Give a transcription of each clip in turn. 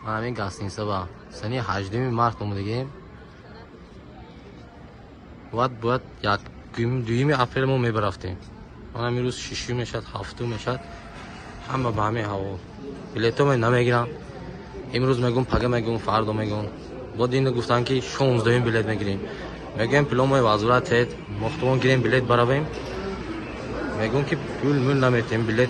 من همین گاستین سبا سنی 18 مارت اومدیم. باید یک دویم اپریل ما میبرفتیم. من همین روز 6 میشد 7 میشد همه به همه هوا بلیطو من نمیگیرم. امروز میگم پگه میگم فردا میگم بعد این گفتن که 16 بلیط میگیریم. میگم پلو ما وزارت هست مختون گیریم بلیط برویم. میگم که پول نمیتیم بلیط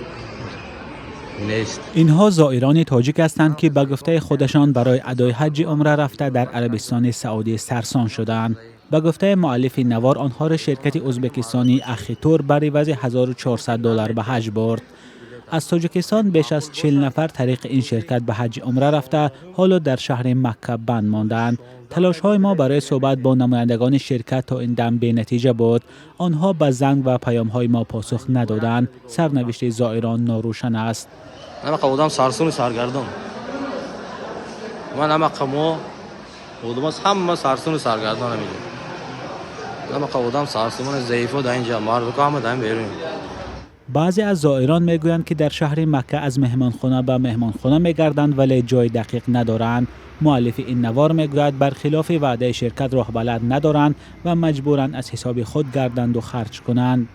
نیست. اینها زائران تاجیک هستند که به گفته خودشان برای ادای حج عمره رفته در عربستان سعودی سرسان شدند. به گفته مؤلف نوار آنها را شرکت ازبکستانی اخیتور بر عوض $1400 به حج برد. از تاجیکستان بیش از 40 نفر طریق این شرکت به حج عمره رفته حالا در شهر مکه بند ماندند. تلاش های ما برای صحبت با نمایندگان شرکت تا این دم بی نتیجه بود. آنها به زنگ و پیام های ما پاسخ ندادند. سرنوشت زائران ناروشن است. من قودم سرسون سرگردان. من هم قمو قودم هم سرسون سرگردان میگم. من قودم سرسون ضعیف و در اینجا مارد کام دایم بیرون. بعضی از زائران میگویند که در شهر مکه از مهمانخانه به مهمانخانه میگردند ولی جای دقیق ندارند. مؤلف این نوار میگوید برخلاف وعده شرکت راه بلد ندارند و مجبورند از حساب خود گردند و خرج کنند.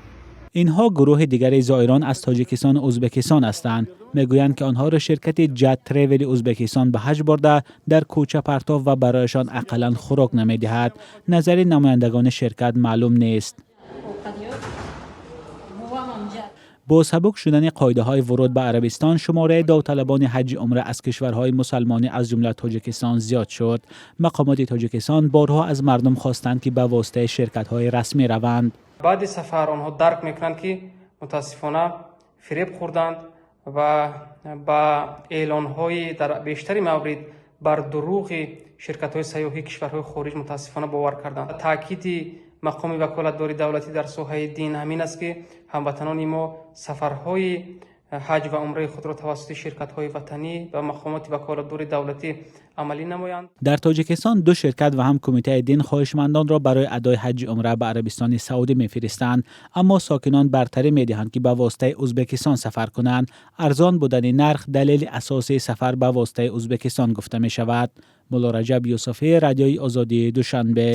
اینها گروه دیگر زائران از تاجیکستان و ازبکستان هستند. میگویند که آنها را شرکت جت تریول ازبکستان به حج برده در کوچه پرتاب و برایشان اقلا خوراک نمیدهد. نظر نمایندگان شرکت معلوم نیست. با سبک شدن قاعده‌های ورود به عربستان، شماره داوطلبان حج عمره از کشورهای مسلمانی از جمله تاجیکستان زیاد شد. مقامات تاجیکستان بارها از مردم خواستند که به واسطه شرکت‌های رسمی روند. بعد سفر آنها درک میکنند که متاسفانه فریب خوردند و با اعلان‌های در بیشتری موارد بر دروغ شرکت‌های سیاحی کشورهای خارج متاسفانه باور کردند. تاکید مقام وکالتداری دولتی در ساحه دین همین است که هموطنان ما سفرهای حج و عمره خود را توسط شرکت‌های وطنی و مقامات وکالتداری دولتی عملی نمایند. در تاجیکستان 2 شرکت و هم کمیته دین خواهشمندان را برای ادای حج عمره به عربستان سعودی می‌فرستند، اما ساکنان برتری می‌دهند که به واسطه ازبکستان سفر کنند. ارزان بودن نرخ دلیل اساسی سفر به واسطه ازبکستان گفته می‌شود. مولا رجب یوسفی، رادیوی آزادی، دوشنبه.